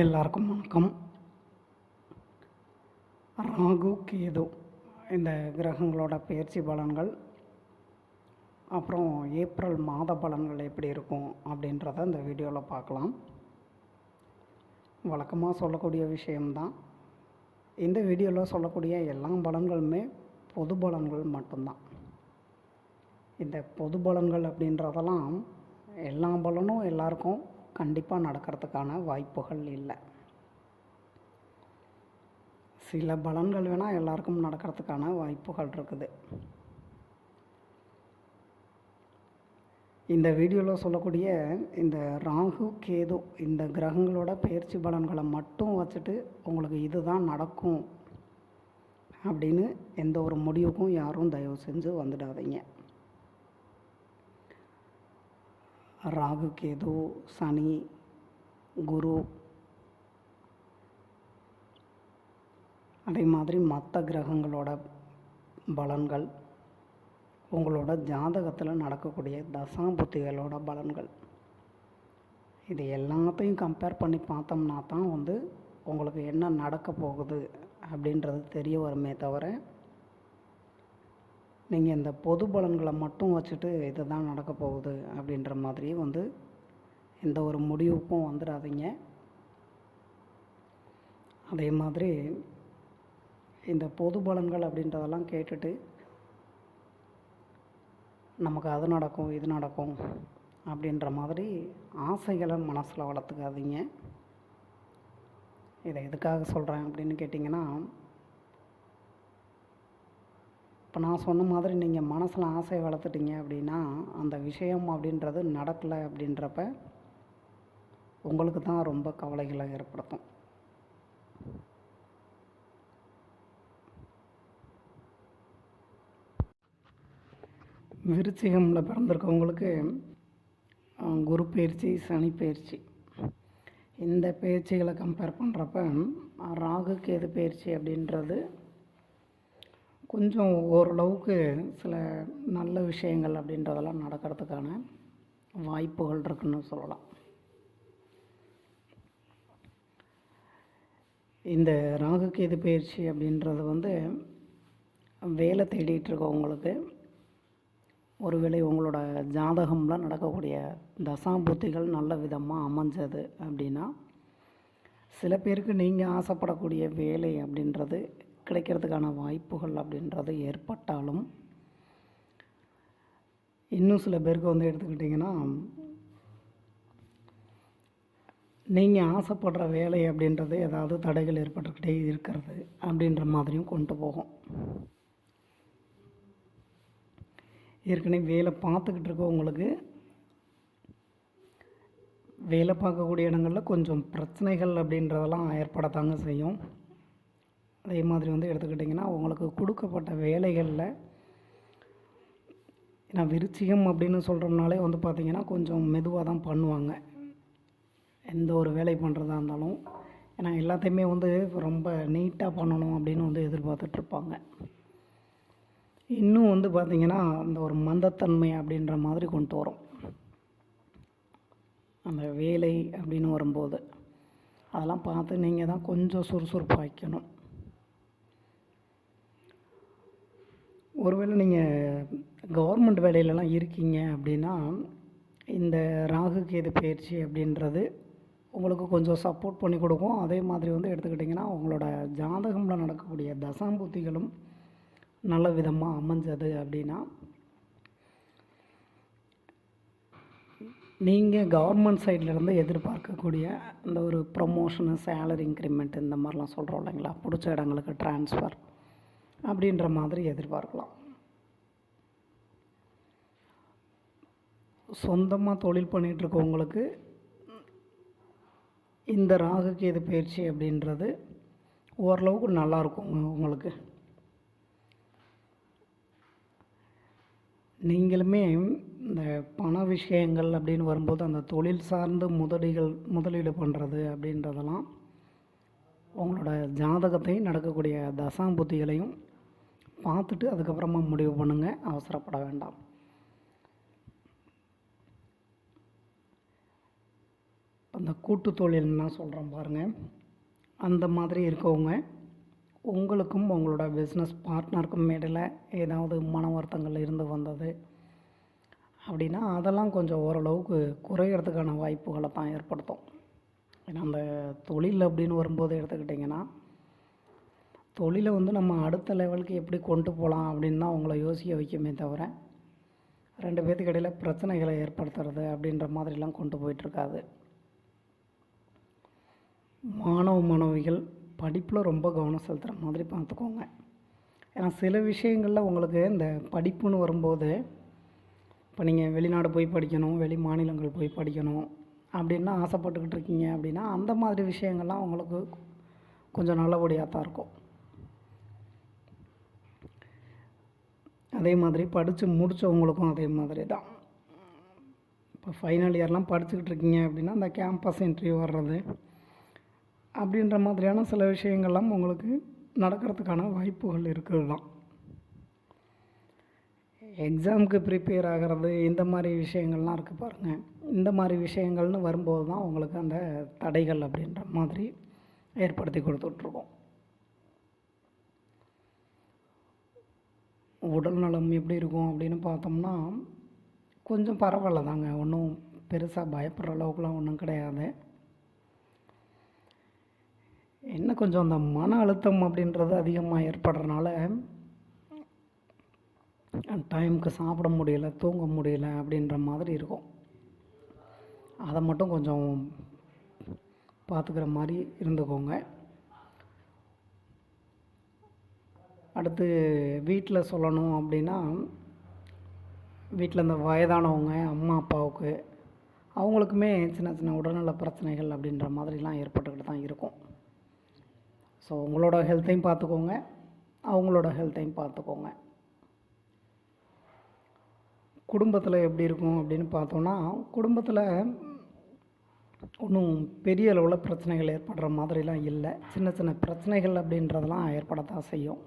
எல்லாருக்கும் வணக்கம். ராகு கேது இந்த கிரகங்களோட பெயர்ச்சி பலன்கள், அப்புறம் ஏப்ரல் மாத பலன்கள் எப்படி இருக்கும் அப்படின்றத இந்த வீடியோவில் பார்க்கலாம். வழக்கமாக சொல்லக்கூடிய விஷயம்தான். இந்த வீடியோவில் சொல்லக்கூடிய எல்லா பலன்களுமே பொது பலன்கள் மட்டும்தான். இந்த பொது பலன்கள் அப்படின்றதெல்லாம் எல்லா பலனும் எல்லாருக்கும் கண்டிப்பாக நடக்கிறதுக்கான வாய்ப்புகள் இல்லை. சில பலன்கள் வேணால் எல்லாருக்கும் நடக்கிறதுக்கான வாய்ப்புகள் இருக்குது. இந்த வீடியோவில் சொல்லக்கூடிய இந்த ராகு கேது இந்த கிரகங்களோட பெயர்ச்சி பலன்களை மட்டும் வச்சுட்டு உங்களுக்கு இதுதான் நடக்கும் அப்படின்னு எந்த ஒரு முடிவுக்கும் யாரும் தயவு செஞ்சு வந்துடாதீங்க. ராகு கேது, சனி, குரு, அதே மாதிரி மற்ற கிரகங்களோட பலன்கள், உங்களோட ஜாதகத்தில் நடக்கக்கூடிய தசாபுத்திகளோட பலன்கள், இது எல்லாத்தையும் கம்பேர் பண்ணி பார்த்தோம்னா தான் உங்களுக்கு என்ன நடக்க போகுது அப்படின்றது தெரிய வருமே தவிர, நீங்கள் இந்த பொது பலன்களை மட்டும் வச்சுட்டு இது தான் நடக்க போகுது அப்படின்ற மாதிரி எந்த ஒரு முடிவுக்கும் வந்துடாதீங்க. அதே மாதிரி இந்த பொது பலன்கள் அப்படின்றதெல்லாம் கேட்டுட்டு நமக்கு அது நடக்கும் இது நடக்கும் அப்படின்ற மாதிரி ஆசைகளை மனசில் வளர்த்துக்காதீங்க. இதை எதுக்காக சொல்கிறேன் அப்படின்னு கேட்டிங்கன்னா, இப்போ நான் சொன்ன மாதிரி நீங்கள் மனசில் ஆசையை வளர்த்துட்டீங்க அப்படின்னா அந்த விஷயம் அப்படின்றது நடக்கலை அப்படின்றப்ப உங்களுக்கு தான் ரொம்ப கவலைகளை ஏற்படுத்தும். விருச்சிகமில் பிறந்திருக்கவங்களுக்கு குரு பயிற்சி, சனி பயிற்சி, இந்த பயிற்சிகளை கம்பேர் பண்ணுறப்ப ராகு கேது பயிற்சி அப்படின்றது கொஞ்சம் ஓரளவுக்கு சில நல்ல விஷயங்கள் அப்படின்றதெல்லாம் நடக்கிறதுக்கான வாய்ப்புகள் இருக்குன்னு சொல்லலாம். இந்த ராகு கேது பயிற்சி அப்படின்றது வேலை தேடிட்டு இருக்கவங்களுக்கு, ஒருவேளை உங்களோட ஜாதகமில் நடக்கக்கூடிய தசாபுத்திகள் நல்ல விதமாக அமைஞ்சது அப்படின்னா, சில பேருக்கு நீங்கள் ஆசைப்படக்கூடிய வேலை அப்படின்றது கிடைக்கிறதுக்கான வாய்ப்புகள் அப்படின்றது ஏற்பட்டாலும், இன்னும் சில பேருக்கு எடுத்துக்கிட்டிங்கன்னா நீங்கள் ஆசைப்படுற வேலை அப்படின்றது ஏதாவது தடைகள் ஏற்பட்டுக்கிட்டே இருக்கிறது அப்படின்ற மாதிரியும் கொண்டு போகும். ஏற்கனவே வேலை பார்த்துக்கிட்டு இருக்கவங்களுக்கு வேலை பார்க்கக்கூடிய இடங்களில் கொஞ்சம் பிரச்சனைகள் அப்படின்றதெல்லாம் ஏற்படத்தாங்க செய்யும். அதே மாதிரி எடுத்துக்கிட்டிங்கன்னா உங்களுக்கு கொடுக்கப்பட்ட வேலைகளில், ஏன்னா விருச்சிகம் அப்படின்னு சொல்கிறோம்னாலே பார்த்திங்கன்னா கொஞ்சம் மெதுவாக தான் பண்ணுவாங்க எந்த ஒரு வேலை பண்ணுறதா இருந்தாலும். ஏன்னா எல்லாத்தையுமே ரொம்ப நீட்டாக பண்ணணும் அப்படின்னு எதிர்பார்த்துட்ருப்பாங்க. இன்னும் பார்த்திங்கன்னா அந்த ஒரு மந்தத்தன்மை அப்படின்ற மாதிரி கொண்டு வரும் அந்த வேலை அப்படின்னு வரும்போது. அதெல்லாம் பார்த்து நீங்கள் தான் கொஞ்சம் சுறுசுறுப்பாக வைக்கணும். ஒருவேளை நீங்கள் கவர்மெண்ட் வேலையிலலாம் இருக்கீங்க அப்படின்னா இந்த ராகு கேது பயிற்சி அப்படின்றது உங்களுக்கு கொஞ்சம் சப்போர்ட் பண்ணி கொடுக்கும். அதே மாதிரி எடுத்துக்கிட்டிங்கன்னா உங்களோட ஜாதகமில் நடக்கக்கூடிய தசாம்புத்திகளும் நல்ல விதமாக அமைஞ்சது அப்படின்னா, நீங்கள் கவர்மெண்ட் சைட்லேருந்து எதிர்பார்க்கக்கூடிய அந்த ஒரு ப்ரமோஷனு, சேலரி இன்க்ரிமெண்ட் இந்த மாதிரிலாம் சொல்கிறோம் இல்லைங்களா, பிடிச்ச இடங்களுக்கு ட்ரான்ஸ்ஃபர் அப்படின்ற மாதிரி எதிர்பார்க்கலாம். சொந்தமாக தொழில் பண்ணிகிட்ருக்கவங்களுக்கு இந்த ராகு கேது பயிற்சி அப்படின்றது ஓரளவுக்கு நல்லாயிருக்கும். உங்களுக்கு நீங்களுமே இந்த பண விஷயங்கள் அப்படின்னு வரும்போது அந்த தொழில் சார்ந்த முதலீடு பண்ணுறது அப்படின்றதெல்லாம் உங்களோட ஜாதகத்தையும் நடக்கக்கூடிய தசாம்புத்திகளையும் பார்த்துட்டு அதுக்கப்புறமா முடிவு பண்ணுங்கள். அவசரப்பட வேண்டாம். அந்த கூட்டு தொழில்னா சொல்கிறேன் பாருங்கள், அந்த மாதிரி இருக்கவங்க உங்களுக்கும் உங்களோட பிஸ்னஸ் பார்ட்னருக்கும் இடையில் ஏதாவது மன வருத்தங்கள் இருந்து வந்தது அப்படின்னா அதெல்லாம் கொஞ்சம் ஓரளவுக்கு குறையிறதுக்கான வாய்ப்புகளை தான் ஏற்படுத்தும். ஏன்னா அந்த தொழில் அப்படின்னு வரும்போது எடுத்துக்கிட்டிங்கன்னா, தொழிலை வந்து நம்ம அடுத்த லெவலுக்கு எப்படி கொண்டு போகலாம் அப்படின்னு தான் உங்களை யோசிக்க வைக்குமே தவிர 2 பேர்த்துக்கு இடையில் பிரச்சனைகளை ஏற்படுத்துறது அப்படின்ற மாதிரிலாம் கொண்டு போயிட்டுருக்காது. மாணவ மாணவிகள் படிப்பில் ரொம்ப கவனம் செலுத்துகிற மாதிரி பார்த்துக்கோங்க. ஏன்னா சில விஷயங்களில் உங்களுக்கு இந்த படிப்புன்னு வரும்போது, இப்போ நீங்கள் வெளிநாடு போய் படிக்கணும், வெளி மாநிலங்கள் போய் படிக்கணும் அப்படின்னா ஆசைப்பட்டுக்கிட்டு இருக்கீங்க அப்படின்னா அந்த மாதிரி விஷயங்கள்லாம் உங்களுக்கு கொஞ்சம் நல்லபடியாக தான் இருக்கும். அதே மாதிரி படித்து முடித்தவங்களுக்கும் அதே மாதிரி தான். இப்போ ஃபைனல் இயர்லாம் படிச்சுக்கிட்டு இருக்கீங்க அப்படின்னா அந்த கேம்பஸ் இன்டர்வியூ வர்றது அப்படின்ற மாதிரியான சில விஷயங்கள்லாம் உங்களுக்கு நடக்கிறதுக்கான வாய்ப்புகள் இருக்குது தான். எக்ஸாமுக்கு ப்ரிப்பேர் ஆகிறது இந்த மாதிரி விஷயங்கள்லாம் இருக்குது பாருங்கள். இந்த மாதிரி விஷயங்கள்னு வரும்போது தான் உங்களுக்கு அந்த தடைகள் அப்படின்ற மாதிரி ஏற்படுத்தி கொடுத்துட்ருக்கோம். உடல் நலம் எப்படி இருக்கும் அப்படின்னு பார்த்தோம்னா கொஞ்சம் பரவாயில்ல தாங்க, ஒன்றும் பெருசாக பயப்படுற அளவுக்குலாம் ஒன்றும் கிடையாது. என்ன கொஞ்சம் அந்த மன அழுத்தம் அப்படின்றது அதிகமாக ஏற்படுறதுனால டைமுக்கு சாப்பிட முடியல, தூங்க முடியல அப்படின்ற மாதிரி இருக்கும். அதை மட்டும் கொஞ்சம் பார்த்துக்கிற மாதிரி இருந்துக்கோங்க. அடுத்து வீட்டில் சொல்லணும் அப்படின்னா, வீட்டில் இந்த வயதானவங்க அம்மா அப்பாவுக்கு அவங்களுக்குமே சின்ன சின்ன உடல்நல பிரச்சனைகள் அப்படின்ற மாதிரிலாம் ஏற்பட்டுக்கிட்டு தான் இருக்கும். ஸோ உங்களோட ஹெல்த்தையும் பார்த்துக்கோங்க, அவங்களோட ஹெல்த்தையும் பார்த்துக்கோங்க. குடும்பத்தில் எப்படி இருக்கும் அப்படின்னு பார்த்தோன்னா, குடும்பத்தில் ஒன்றும் பெரிய அளவில் பிரச்சனைகள் ஏற்படுற மாதிரிலாம் இல்லை. சின்ன சின்ன பிரச்சனைகள் அப்படின்றதெல்லாம் ஏற்படத்தான் செய்யும்.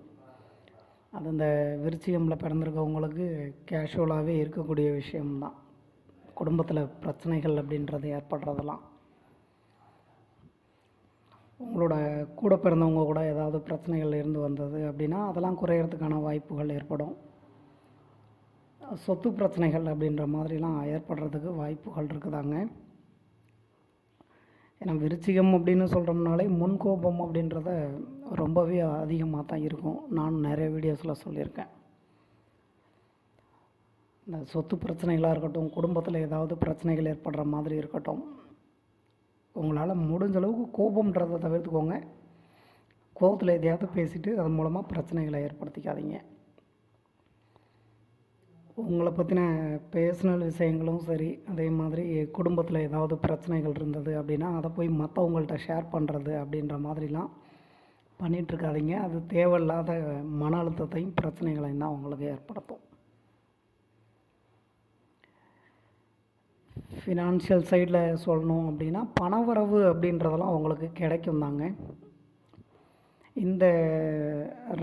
அது இந்த விருச்சிகமில் பிறந்திருக்கவங்களுக்கு கேஷுவலாகவே இருக்கக்கூடிய விஷயம்தான் குடும்பத்தில் பிரச்சனைகள் அப்படின்றது ஏற்படுறதெல்லாம். உங்களோட கூட பிறந்தவங்க கூட ஏதாவது பிரச்சனைகள் இருந்து வந்தது அப்படின்னா அதெல்லாம் குறையிறதுக்கான வாய்ப்புகள் ஏற்படும். சொத்து பிரச்சனைகள் அப்படின்ற மாதிரிலாம் ஏற்படுறதுக்கு வாய்ப்புகள் இருக்குதாங்க. ஏன்னா விருச்சிகம் அப்படின்னு சொல்கிறோம்னாலே முன்கோபம் அப்படின்றத ரொம்பவே அதிகமாக தான் இருக்கும். நான் நிறைய வீடியோஸில் சொல்லியிருக்கேன். இந்த சொத்து பிரச்சனைகளாக இருக்கட்டும், குடும்பத்தில் ஏதாவது பிரச்சனைகள் ஏற்படுற மாதிரி இருக்கட்டும், உங்களால் முடிஞ்ச அளவுக்கு கோபம்ன்றதை தவிர்த்துக்கோங்க. கோபத்தில் எதையாவது பேசிவிட்டு அது மூலமாக பிரச்சனைகளை ஏற்படுத்திக்காதீங்க. உங்களை பற்றின பேர்சனல் விஷயங்களும் சரி, அதே மாதிரி குடும்பத்தில் ஏதாவது பிரச்சனைகள் இருந்தது அப்படின்னா அதை போய் மற்றவங்கள்ட்ட ஷேர் பண்ணுறது அப்படின்ற மாதிரிலாம் பண்ணிகிட்ருக்காதீங்க. அது தேவையில்லாத மன அழுத்தத்தையும் பிரச்சனைகளையும் தான் உங்களுக்கு ஏற்படுத்தும். ஃபினான்ஷியல் சைடில் சொல்லணும் அப்படின்னா பணவரவு அப்படின்றதெல்லாம் உங்களுக்கு கிடைக்கும் தாங்க. இந்த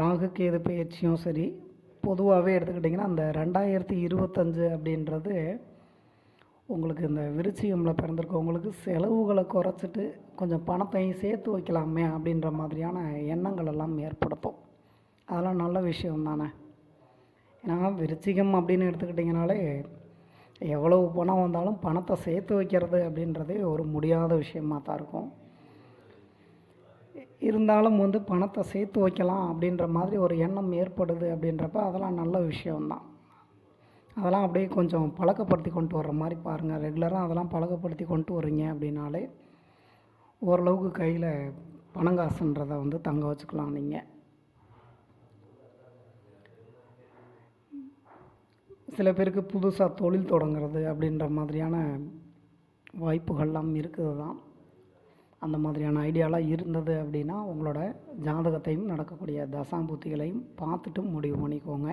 ராகு கேது பயிற்சியும் சரி, பொதுவாகவே எடுத்துக்கிட்டிங்கன்னா அந்த 2025 அப்படின்றது உங்களுக்கு இந்த விருச்சிகமில் பிறந்திருக்கவங்களுக்கு செலவுகளை குறைச்சிட்டு கொஞ்சம் பணத்தையும் சேர்த்து வைக்கலாமே அப்படின்ற மாதிரியான எண்ணங்கள் எல்லாம் ஏற்படுத்தும். அதெல்லாம் நல்ல விஷயம் தானே. ஏன்னா விருச்சிகம் அப்படின்னு எடுத்துக்கிட்டிங்கனாலே எவ்வளவு பணம் வந்தாலும் பணத்தை சேர்த்து வைக்கிறது அப்படின்றதே ஒரு முடியாத விஷயமாக தான் இருக்கும். இருந்தாலும் வந்து பணத்தை சேர்த்து வைக்கலாம் அப்படின்ற மாதிரி ஒரு எண்ணம் ஏற்படுது அப்படின்றப்ப அதெல்லாம் நல்ல விஷயம்தான். அதெல்லாம் அப்படியே கொஞ்சம் பழக்கப்படுத்தி கொண்டு வர்ற மாதிரி பாருங்கள். ரெகுலராக அதெல்லாம் பழக்கப்படுத்தி கொண்டு வரீங்க அப்படின்னாலே ஓரளவுக்கு கையில் பணங்காசுன்றதை வந்து தங்க வச்சுக்கலாம். நீங்கள் சில பேருக்கு புதுசாக தொழில் தொடங்குறது அப்படின்ற மாதிரியான வாய்ப்புகள்லாம் இருக்குது தான். அந்த மாதிரியான ஐடியாலாம் இருந்தது அப்படின்னா உங்களோட ஜாதகத்தையும் நடக்கக்கூடிய தசாம்புத்திகளையும் பார்த்துட்டு முடிவு பண்ணிக்கோங்க.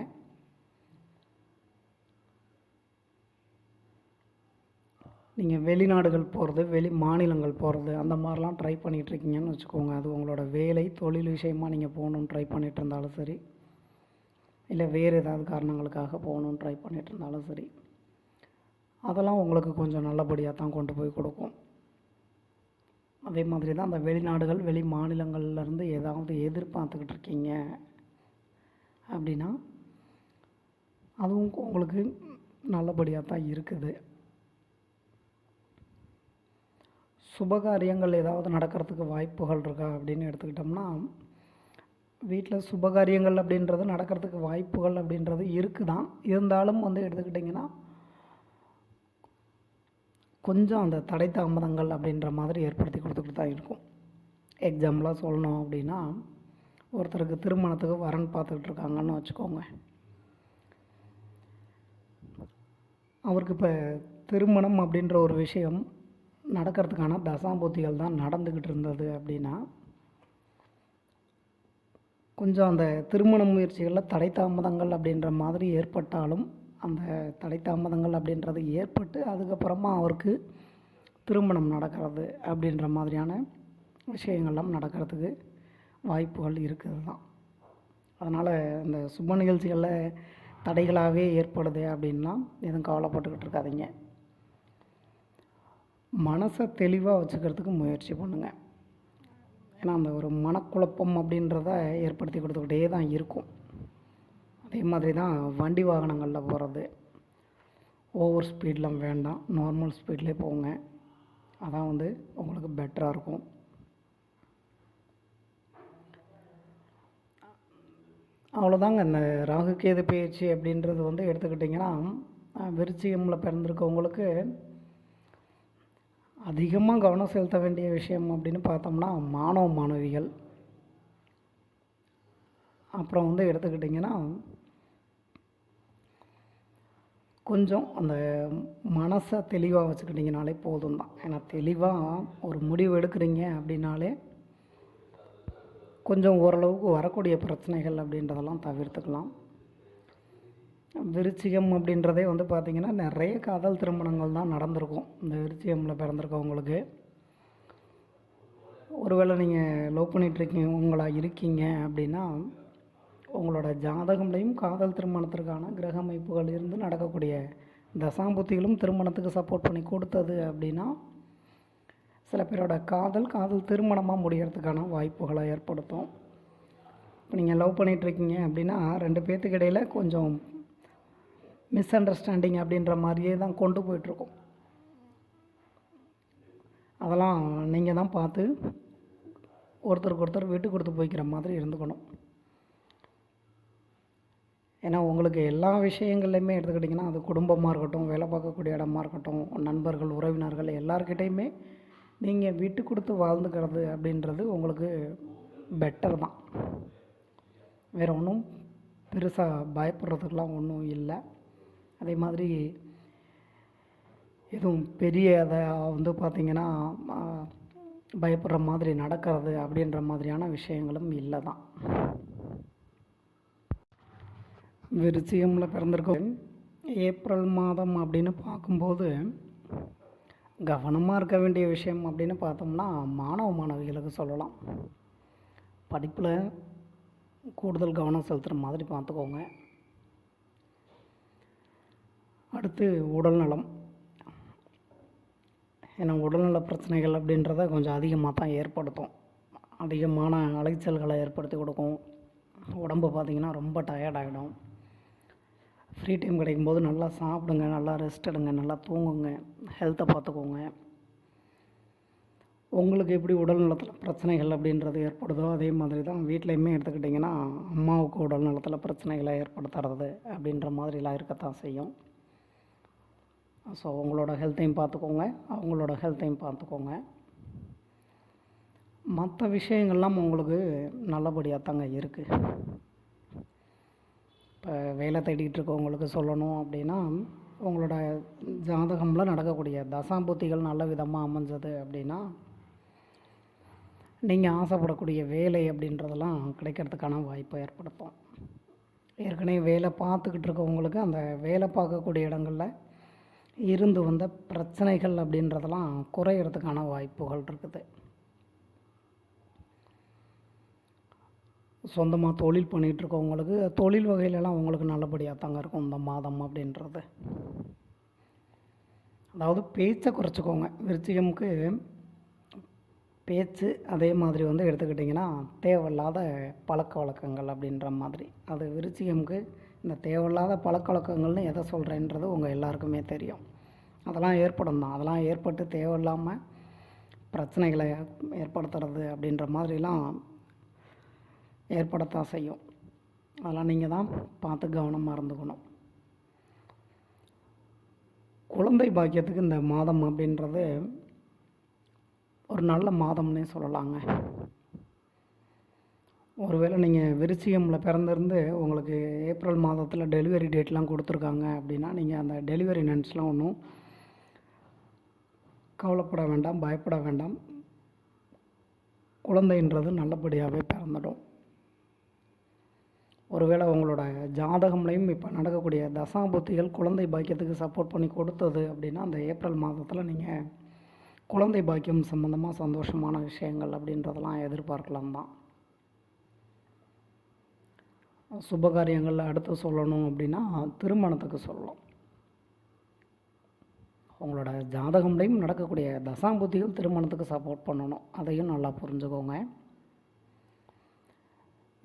நீங்கள் வெளிநாடுகள் போகிறது, வெளி மாநிலங்கள் போகிறது அந்த மாதிரிலாம் ட்ரை பண்ணிகிட்ருக்கீங்கன்னு வச்சுக்கோங்க. அது உங்களோட வேலை தொழில் விஷயமாக நீங்கள் போகணுன்னு ட்ரை பண்ணிகிட்டு இருந்தாலும் சரி, இல்லை வேறு ஏதாவது காரணங்களுக்காக போகணுன்னு ட்ரை பண்ணிகிட்டு இருந்தாலும் சரி, அதெல்லாம் உங்களுக்கு கொஞ்சம் நல்லபடியாக தான் கொண்டு போய் கொடுக்கும். அதே மாதிரி தான் அந்த வெளிநாடுகள் வெளி மாநிலங்கள்லேருந்து ஏதாவது எதிர்பார்த்துக்கிட்டு இருக்கீங்க அப்படின்னா அதுவும் உங்களுக்கு நல்லபடியாக தான் இருக்குது. சுபகாரியங்கள் ஏதாவது நடக்கிறதுக்கு வாய்ப்புகள் இருக்கா அப்படின்னு எடுத்துக்கிட்டோம்னா, வீட்டில் சுபகாரியங்கள் அப்படின்றது நடக்கிறதுக்கு வாய்ப்புகள் அப்படின்றது இருக்குதான். இருந்தாலும் வந்து எடுத்துக்கிட்டிங்கன்னா கொஞ்சம் அந்த தடை தாமதங்கள் அப்படின்ற மாதிரி ஏற்படுத்தி கொடுத்துக்கிட்டு தான் இருக்கும். எக்ஸாம்பிளாக சொல்லணும் அப்படின்னா, ஒருத்தருக்கு திருமணத்துக்கு வரன் பார்த்துக்கிட்டு இருக்காங்கன்னு வச்சுக்கோங்க. அவருக்கு இப்போ திருமணம் அப்படின்ற ஒரு விஷயம் நடக்கிறதுக்கான தசாம்புத்திகள் தான் நடந்துக்கிட்டு இருந்தது அப்படின்னா, கொஞ்சம் அந்த திருமண முயற்சிகளில் தடை தாமதங்கள் அப்படின்ற மாதிரி ஏற்பட்டாலும், அந்த தடை தாமதங்கள் அப்படின்றது ஏற்பட்டு அதுக்கப்புறமா அவருக்கு திருமணம் நடக்கிறது அப்படின்ற மாதிரியான விஷயங்கள்லாம் நடக்கிறதுக்கு வாய்ப்புகள் இருக்குது தான். அதனால் இந்த சுப நிகழ்ச்சிகளில் தடைகளாகவே ஏற்படுது அப்படின்லாம் எதுவும் கவலைப்பட்டுக்கிட்டு இருக்காதீங்க. மனசை தெளிவாக வச்சுக்கிறதுக்கு முயற்சி பண்ணுங்கள். ஏன்னா அந்த ஒரு மனக்குழப்பம் அப்படின்றத ஏற்படுத்தி கொடுத்துக்கிட்டே தான் இருக்கும். அதே மாதிரி தான் வண்டி வாகனங்களில் போகிறது, ஓவர் ஸ்பீட்லாம் வேண்டாம், நார்மல் ஸ்பீட்லேயே போங்க. அதான் வந்து உங்களுக்கு பெட்டராக இருக்கும். அவ்வளோதாங்க. இந்த ராகு கேது பயிற்சி அப்படின்றது வந்து எடுத்துக்கிட்டிங்கன்னா, விருச்சிகமில் பிறந்திருக்கவங்களுக்கு அதிகமாக கவனம் செலுத்த வேண்டிய விஷயம் அப்படின்னு பார்த்தோம்னா மாணவ மாணவிகள். அப்புறம் வந்து எடுத்துக்கிட்டிங்கன்னா கொஞ்சம் அந்த மனசை தெளிவாக வச்சுக்கிட்டிங்கனாலே போதும் தான். ஏன்னா தெளிவாக ஒரு முடிவு எடுக்கிறீங்க அப்படின்னாலே கொஞ்சம் ஓரளவுக்கு வரக்கூடிய பிரச்சனைகள் அப்படின்றதெல்லாம் தவிர்த்துக்கலாம். விருச்சிகம் அப்படின்றதே வந்து பார்த்திங்கன்னா நிறைய காதல் திருமணங்கள் தான் நடந்திருக்கும் இந்த விருச்சிகமில் பிறந்திருக்கவங்களுக்கு. ஒருவேளை நீங்கள் லவ் பண்ணிகிட்ருக்கீங்க இருக்கீங்க அப்படின்னா, உங்களோட ஜாதகம்லையும் காதல் திருமணத்திற்கான கிரக அமைப்புகள் இருந்து நடக்கக்கூடிய தசாம்புத்திகளும் திருமணத்துக்கு சப்போர்ட் பண்ணி கொடுத்தது அப்படின்னா, சில பேரோட காதல் திருமணமாக முடிகிறதுக்கான வாய்ப்புகளை ஏற்படுத்தும். இப்போ நீங்கள் லவ் பண்ணிகிட்ருக்கீங்க அப்படின்னா 2 பேர்த்துக்கு இடையில் கொஞ்சம் மிஸ் அண்டர்ஸ்டாண்டிங் அப்படின்ற மாதிரியே தான் கொண்டு போயிட்டுருக்கோம். அதெல்லாம் நீங்கள் தான் பார்த்து ஒருத்தருக்கு ஒருத்தர் விட்டு கொடுத்து போய்க்கிற மாதிரி இருந்துக்கணும். ஏன்னா உங்களுக்கு எல்லா விஷயங்கள்லையுமே எடுத்துக்கிட்டிங்கன்னா, அது குடும்பமாக இருக்கட்டும், வேலை பார்க்கக்கூடிய இடமா இருக்கட்டும், நண்பர்கள், உறவினர்கள் எல்லார்கிட்டையுமே நீங்கள் விட்டு கொடுத்து வாழ்ந்துக்கிறது அப்படின்றது உங்களுக்கு பெட்டர் தான். வேறு ஒன்றும் பெருசாக பயப்படுறதுக்கெலாம் ஒன்றும் இல்லை. அதே மாதிரி எதுவும் பெரிய அதை வந்து பார்த்திங்கன்னா பயப்படுற மாதிரி நடக்கிறது அப்படின்ற மாதிரியான விஷயங்களும் இல்லை தான். விருச்சிகமில் பிறந்திருக்கோம் ஏப்ரல் மாதம் அப்படின்னு பார்க்கும்போது கவனமாக இருக்க வேண்டிய விஷயம் அப்படின்னு பார்த்தோம்னா மாணவ மாணவிகளுக்கு சொல்லலாம். படிப்பில் கூடுதல் கவனம் செலுத்துகிற மாதிரி பார்த்துக்கோங்க. அடுத்து உடல்நலம். ஏன்னா உடல்நல பிரச்சனைகள் அப்படின்றத கொஞ்சம் அதிகமாக தான் ஏற்படுத்தும். அதிகமான அலைச்சல்களை ஏற்படுத்தி கொடுக்கும். உடம்பு பார்த்திங்கன்னா ரொம்ப டயர்டாகிடும். ஃப்ரீ டைம் கிடைக்கும்போது நல்லா சாப்பிடுங்க, நல்லா ரெஸ்ட் எடுங்க, நல்லா தூங்குங்க, ஹெல்த்தை பார்த்துக்கோங்க. உங்களுக்கு எப்படி உடல் நலத்தில் பிரச்சனைகள் அப்படின்றது ஏற்படுதோ அதே மாதிரி தான் வீட்லேயுமே எடுத்துக்கிட்டிங்கன்னா அம்மாவுக்கு உடல் நலத்தில் பிரச்சனைகளை ஏற்படுத்துறது அப்படின்ற மாதிரிலாம் இருக்கத்தான் செய்யும். ஸோ உங்களோட ஹெல்த்தையும் பார்த்துக்கோங்க, அவங்களோட ஹெல்த்தையும் பார்த்துக்கோங்க. மற்ற விஷயங்கள்லாம் உங்களுக்கு நல்லபடியாக தாங்க இருக்குது. இப்போ வேலை தேடிகிட்டு இருக்கவங்களுக்கு சொல்லணும் அப்படின்னா, உங்களோட ஜாதகமில் நடக்கக்கூடிய தசாம்புத்திகள் நல்ல விதமாக அமைஞ்சது அப்படின்னா, நீங்கள் ஆசைப்படக்கூடிய வேலை அப்படின்றதெல்லாம் கிடைக்கிறதுக்கான வாய்ப்பை ஏற்படுத்தும். ஏற்கனவே வேலை பார்த்துக்கிட்டு இருக்கவங்களுக்கு அந்த வேலை பார்க்கக்கூடிய இடங்களில் இருந்து வந்த பிரச்சனைகள் அப்படின்றதெல்லாம் குறையிறதுக்கான வாய்ப்புகள் இருக்குது. சொந்தமாக தொழில் பண்ணிகிட்ருக்கவங்களுக்கு தொழில் வகையிலலாம் உங்களுக்கு நல்லபடியாக தாங்க இருக்கும் இந்த மாதம் அப்படின்றது. அதாவது பேச்சை குறைச்சிக்கோங்க. விருச்சிகமுக்கு பேச்சு அதே மாதிரி வந்து எடுத்துக்கிட்டிங்கன்னா தேவையில்லாத பழக்க வழக்கங்கள் அப்படின்ற மாதிரி. அது விருச்சிகம்க்கு இந்த தேவையில்லாத பழக்க வழக்கங்கள்னு எதை சொல்கிறேன்றது உங்கள் எல்லாருக்குமே தெரியும். அதெல்லாம் ஏற்படும் தான். அதெல்லாம் ஏற்பட்டு தேவையில்லாமல் பிரச்சனைகளை ஏற்படுத்துறது அப்படின்ற மாதிரிலாம் ஏற்படத்தான் செய்யும். அதெல்லாம் நீங்கள் தான் பார்த்து கவனமாக இருந்துக்கணும். குழந்தை பாக்கியத்துக்கு இந்த மாதம் அப்படின்றது ஒரு நல்ல மாதம்னே சொல்லலாங்க. ஒருவேளை நீங்கள் விருச்சிகமில் பிறந்திருந்து உங்களுக்கு ஏப்ரல் மாதத்தில் டெலிவரி டேட்லாம் கொடுத்துருக்காங்க அப்படின்னா நீங்கள் அந்த டெலிவரி நென்ஸ்லாம் ஒன்றும் கவலைப்பட வேண்டாம், பயப்பட வேண்டாம். குழந்தைன்றது நல்லபடியாகவே பிறந்துடும். ஒருவேளை உங்களோட ஜாதகம்லையும் இப்போ நடக்கக்கூடிய தசாபுத்திகள் குழந்தை பாக்கியத்துக்கு சப்போர்ட் பண்ணி கொடுத்தது அப்படின்னா அந்த ஏப்ரல் மாதத்தில் நீங்கள் குழந்தை பாக்கியம் சம்மந்தமாக சந்தோஷமான விஷயங்கள் அப்படின்றதெல்லாம் எதிர்பார்க்கலாம் தான். சுபகாரியங்கள் அடுத்து சொல்லணும் அப்படின்னா திருமணத்துக்கு சொல்லலாம். உங்களோட ஜாதகம்லையும் நடக்கக்கூடிய தசாபுத்திகள் திருமணத்துக்கு சப்போர்ட் பண்ணணும். அதையும் நல்லா புரிஞ்சுக்கோங்க.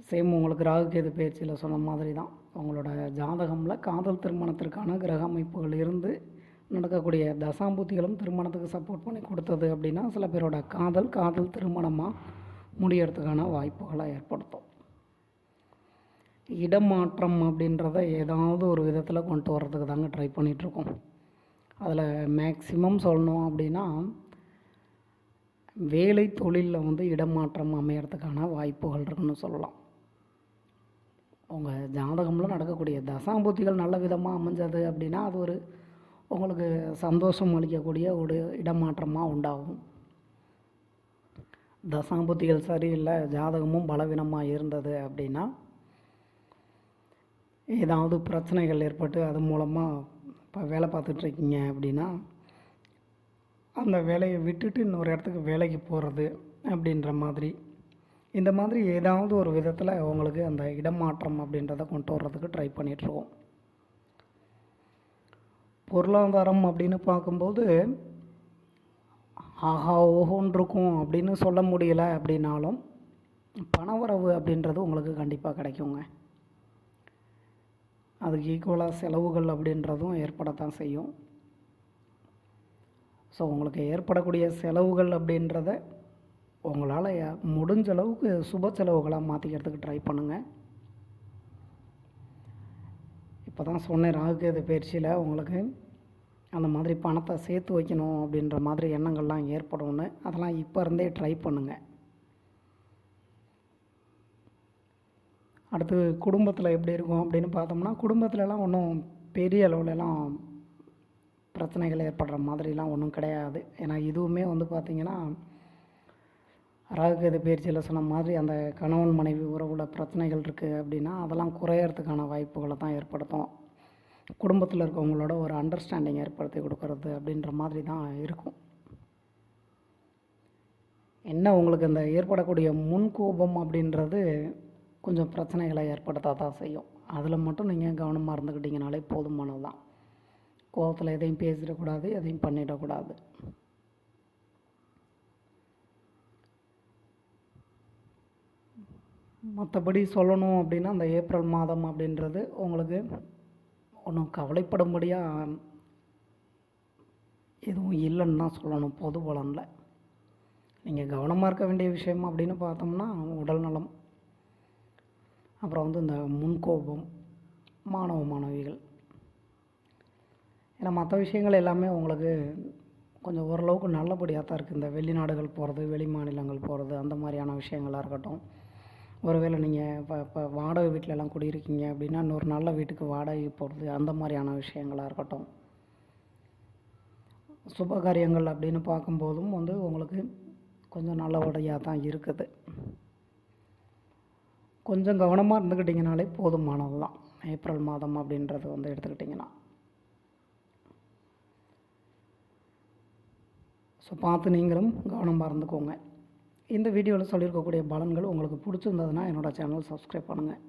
சேம் உங்களுக்கு ராகுகேது பயிற்சியில் சொன்ன மாதிரி தான். உங்களோட ஜாதகமில் காதல் திருமணத்திற்கான கிரக அமைப்புகள் இருந்து நடக்கக்கூடிய தசாம்பூத்திகளும் திருமணத்துக்கு சப்போர்ட் பண்ணி கொடுத்தது அப்படின்னா சில பேரோட காதல் திருமணமாக முடியறதுக்கான வாய்ப்புகளை ஏற்படுத்தும். இடமாற்றம் அப்படின்றத ஏதாவது ஒரு விதத்தில் கொண்டு வர்றதுக்கு தாங்க ட்ரை பண்ணிகிட்ருக்கோம். அதில் மேக்சிமம் சொல்லணும் அப்படின்னா வேலை தொழிலில் வந்து இடமாற்றம் அமையறதுக்கான வாய்ப்புகள் இருக்குன்னு சொல்லலாம். உங்கள் ஜாதகமில் நடக்கக்கூடிய தசாம்பூத்திகள் நல்ல விதமாக அமைஞ்சது அப்படின்னா அது ஒரு உங்களுக்கு சந்தோஷம் அளிக்கக்கூடிய ஒரு இடமாற்றமாக உண்டாகும். தசாம்புத்திகள் சரியில்லை, ஜாதகமும் பலவீனமாக இருந்தது அப்படின்னா ஏதாவது பிரச்சனைகள் ஏற்பட்டு அது மூலமாக இப்போ வேலை பார்த்துட்ருக்கீங்க அப்படின்னா அந்த வேலையை விட்டுட்டு இன்னொரு இடத்துக்கு வேலைக்கு போகிறது அப்படின்ற மாதிரி இந்த மாதிரி ஏதாவது ஒரு விதத்தில் உங்களுக்கு அந்த இடமாற்றம் அப்படின்றத கொண்டு வர்றதுக்கு ட்ரை பண்ணிகிட்ருக்கோம். பொருளாதாரம் அப்படின்னு பார்க்கும்போது ஆஹா ஓஹோன்னு இருக்கும் அப்படின்னு சொல்ல முடியலை அப்படின்னாலும் பணவரவு அப்படின்றது உங்களுக்கு கண்டிப்பாக கிடைக்குங்க. அதுக்கு ஈக்குவலாக செலவுகள் அப்படின்றதும் ஏற்படத்தான் செய்யும். ஸோ உங்களுக்கு ஏற்படக்கூடிய செலவுகள் அப்படின்றத உங்களால் முடிஞ்ச அளவுக்கு சுப செலவுகளாக மாற்றிக்கிறதுக்கு ட்ரை பண்ணுங்கள். இப்போ தான் சொன்னேன், ராகுகேது பயிற்சியில் உங்களுக்கு அந்த மாதிரி பணத்தை சேர்த்து வைக்கணும் அப்படின்ற மாதிரி எண்ணங்கள்லாம் ஏற்படும்னு. அதெல்லாம் இப்போ இருந்தே ட்ரை பண்ணுங்கள். அடுத்து குடும்பத்தில் எப்படி இருக்கும் அப்படின்னு பார்த்தோம்னா குடும்பத்துலலாம் ஒன்றும் பெரிய அளவுலலாம் பிரச்சனைகள் ஏற்படுற மாதிரிலாம் ஒன்றும் கிடையாது. ஏன்னா இதுவுமே வந்து பார்த்திங்கன்னா ராகுகேது பயிற்சியில் சொன்ன மாதிரி அந்த கணவன் மனைவி உறவுல பிரச்சனைகள் இருக்குது அப்படின்னா அதெல்லாம் குறையறதுக்கான வாய்ப்புகளை தான் ஏற்படுத்தும். குடும்பத்தில் இருக்கவங்களோட ஒரு அண்டர்ஸ்டாண்டிங் ஏற்படுத்தி கொடுக்கறது அப்படின்ற மாதிரி தான் இருக்கும். என்ன உங்களுக்கு இந்த ஏற்படக்கூடிய முன்கோபம் அப்படின்றது கொஞ்சம் பிரச்சனைகளை ஏற்படுத்த தான் செய்யும். அதில் மட்டும் நீங்கள் கவனமாக இருந்துக்கிட்டிங்கனாலே போதுமானது தான். கோபத்தில் எதையும் பேசிடக்கூடாது, எதையும் பண்ணிடக்கூடாது. மற்றபடி சொல்லணும் அப்படின்னா அந்த ஏப்ரல் மாதம் அப்படின்றது உங்களுக்கு ஒன்றும் கவலைப்படும்படியாக எதுவும் இல்லைன்னு தான் சொல்லணும். பொது பலனில் நீங்கள் கவனமாக இருக்க வேண்டிய விஷயம் அப்படின்னு பார்த்தோம்னா உடல் நலம், அப்புறம் வந்து இந்த முன்கோபம், மாணவிகள். ஏன்னா மற்ற விஷயங்கள் எல்லாமே உங்களுக்கு கொஞ்சம் ஓரளவுக்கு நல்லபடியாக தான் இருக்குது. இந்த வெளிநாடுகள் போகிறது, வெளி மாநிலங்கள் போகிறது, அந்த மாதிரியான விஷயங்களாக இருக்கட்டும். ஒருவேளை நீங்கள் இப்போ வாடகை வீட்டிலலாம் குடியிருக்கீங்க அப்படின்னா இன்னொரு நல்ல வீட்டுக்கு வாடகை போகிறது, அந்த மாதிரியான விஷயங்களாக இருக்கட்டும். சுபகாரியங்கள் அப்படின்னு பார்க்கும்போதும் வந்து உங்களுக்கு கொஞ்சம் நல்லபடியாக தான் இருக்குது. கொஞ்சம் கவனமாக இருந்துக்கிட்டிங்கனாலே போதுமானது தான் ஏப்ரல் மாதம் அப்படின்றது வந்து எடுத்துக்கிட்டிங்கன்னா. ஸோ பார்த்து நீங்களும் கவனமாக இருந்துக்கோங்க. இந்த வீடியோவில் சொல்லியிருக்கக்கூடிய பலன்கள் உங்களுக்கு பிடிச்சிருந்ததுன்னா என்னோடய சேனல் சப்ஸ்கிரைப் பண்ணுங்கள்.